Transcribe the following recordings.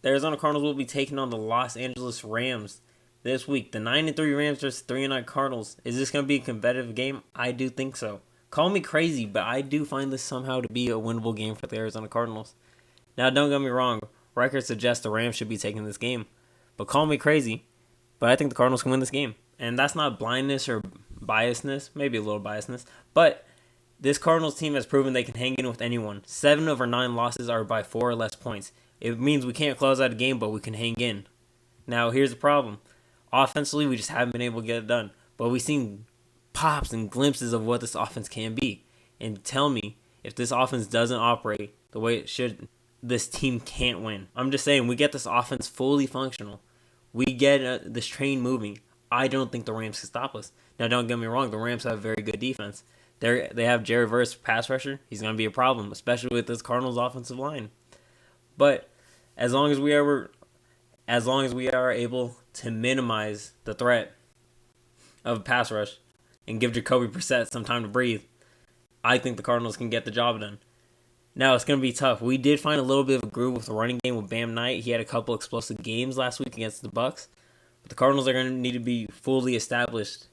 The Arizona Cardinals will be taking on the Los Angeles Rams this week. The 9-3 Rams versus 3-9 Cardinals. Is this going to be a competitive game? I do think so. Call me crazy, but I do find this somehow to be a winnable game for the Arizona Cardinals. Now, don't get me wrong. Records suggest the Rams should be taking this game. But call me crazy, but I think the Cardinals can win this game. And that's not blindness or biasness, maybe a little biasness, but this Cardinals team has proven they can hang in with anyone. 7 of our 9 losses are by 4 or less points. It means we can't close out a game, but we can hang in. Now, here's the problem. Offensively, we just haven't been able to get it done. But we've seen pops and glimpses of what this offense can be. And tell me, if this offense doesn't operate the way it should, this team can't win. I'm just saying, we get this offense fully functional. We get this train moving. I don't think the Rams can stop us. Now, don't get me wrong. The Rams have very good defense. They have Jared Verse, pass rusher. He's going to be a problem, especially with this Cardinals offensive line. But as long as we are able to minimize the threat of a pass rush and give Jacoby Brissett some time to breathe, I think the Cardinals can get the job done. Now, it's going to be tough. We did find a little bit of a groove with the running game with Bam Knight. He had a couple explosive games last week against the Bucs. But the Cardinals are going to need to be fully established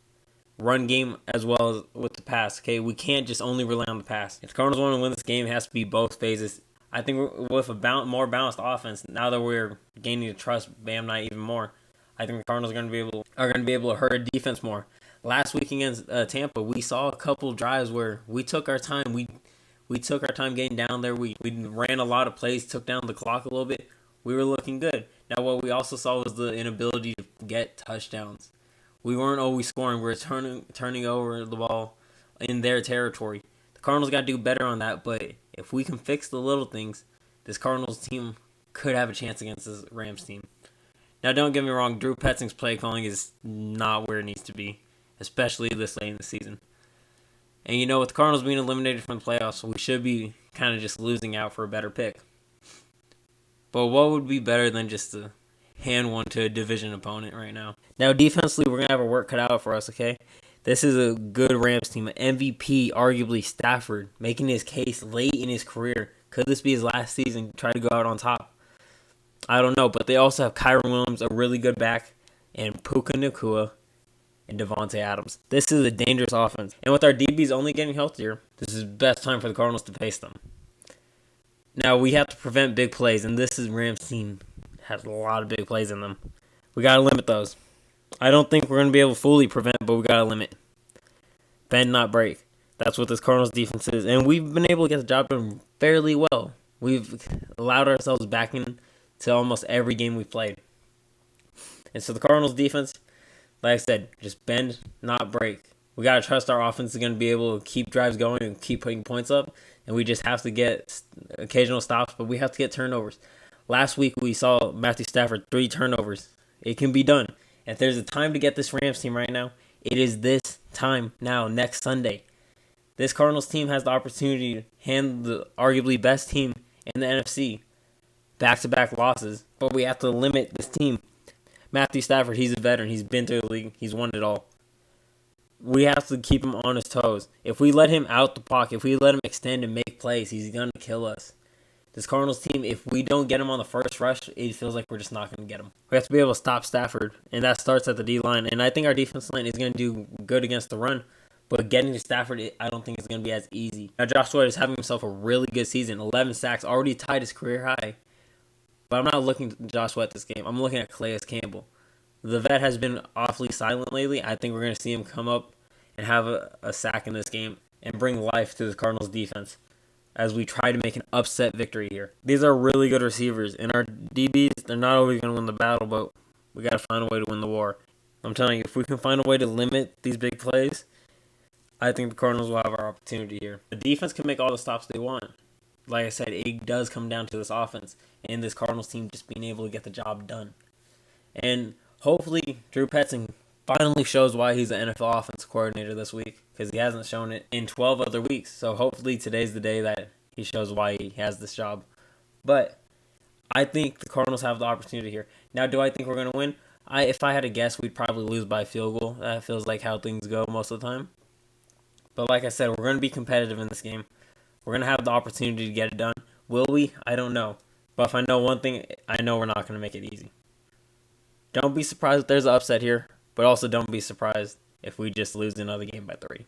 run game as well as with the pass. Okay, we can't just only rely on the pass. If the Cardinals want to win this game, it has to be both phases. I think with a more balanced offense, now that we're gaining to trust Bam Knight even more, I think the Cardinals are going to be able to hurt a defense more. Last week against Tampa, we saw a couple drives where we took our time. We took our time getting down there. We ran a lot of plays, took down the clock a little bit. We were looking good. Now, what we also saw was the inability to get touchdowns. We weren't always scoring. We were turning over the ball in their territory. The Cardinals got to do better on that, but if we can fix the little things, this Cardinals team could have a chance against this Rams team. Now, don't get me wrong. Drew Petzing's play calling is not where it needs to be, especially this late in the season. And with the Cardinals being eliminated from the playoffs, we should be kind of just losing out for a better pick. But what would be better than just to hand one to a division opponent right now? Now, defensively, we're going to have our work cut out for us, okay? This is a good Rams team. An MVP, arguably Stafford, making his case late in his career. Could this be his last season? Try to go out on top? I don't know, but they also have Kyron Williams, a really good back, and Puka Nacua and Devontae Adams. This is a dangerous offense. And with our DBs only getting healthier, this is the best time for the Cardinals to face them. Now, we have to prevent big plays, and this is Rams team has a lot of big plays in them. We got to limit those. I don't think we're going to be able to fully prevent, but we got to limit. Bend, not break. That's what this Cardinals defense is, and we've been able to get the job done fairly well. We've allowed ourselves back into almost every game we've played. And so the Cardinals defense, like I said, just bend, not break. We got to trust our offense is going to be able to keep drives going and keep putting points up. And we just have to get occasional stops, but we have to get turnovers. Last week, we saw Matthew Stafford 3 turnovers. It can be done. If there's a time to get this Rams team right now, it is this time now, next Sunday. This Cardinals team has the opportunity to hand the arguably best team in the NFC back-to-back losses, but we have to limit this team. Matthew Stafford, he's a veteran. He's been through the league. He's won it all. We have to keep him on his toes. If we let him out the pocket, if we let him extend and make plays, he's going to kill us. This Cardinals team, if we don't get him on the first rush, it feels like we're just not going to get him. We have to be able to stop Stafford, and that starts at the D-line. And I think our defense line is going to do good against the run, but getting to Stafford, I don't think it's going to be as easy. Now, Josh Sweat is having himself a really good season. 11 sacks, already tied his career high. But I'm not looking at Josh Sweat this game. I'm looking at Calais Campbell. The vet has been awfully silent lately. I think we're going to see him come up and have a sack in this game and bring life to the Cardinals defense as we try to make an upset victory here. These are really good receivers, and our DBs, they're not always going to win the battle, but we got to find a way to win the war. I'm telling you, if we can find a way to limit these big plays, I think the Cardinals will have our opportunity here. The defense can make all the stops they want. Like I said, it does come down to this offense and this Cardinals team just being able to get the job done. And hopefully, Drew Petzing finally shows why he's an NFL offensive coordinator this week, because he hasn't shown it in 12 other weeks. So hopefully today's the day that he shows why he has this job. But I think the Cardinals have the opportunity here. Now, do I think we're going to win? If I had to guess, we'd probably lose by a field goal. That feels like how things go most of the time. But like I said, we're going to be competitive in this game. We're going to have the opportunity to get it done. Will we? I don't know. But if I know one thing, I know we're not going to make it easy. Don't be surprised if there's an upset here, but also don't be surprised if we just lose another game by 3.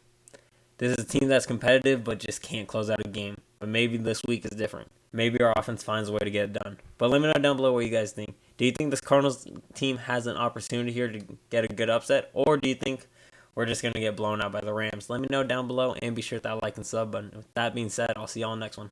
This is a team that's competitive but just can't close out a game. But maybe this week is different. Maybe our offense finds a way to get it done. But let me know down below what you guys think. Do you think this Cardinals team has an opportunity here to get a good upset? Or do you think we're just going to get blown out by the Rams? Let me know down below and be sure to like and sub button. With that being said, I'll see y'all next one.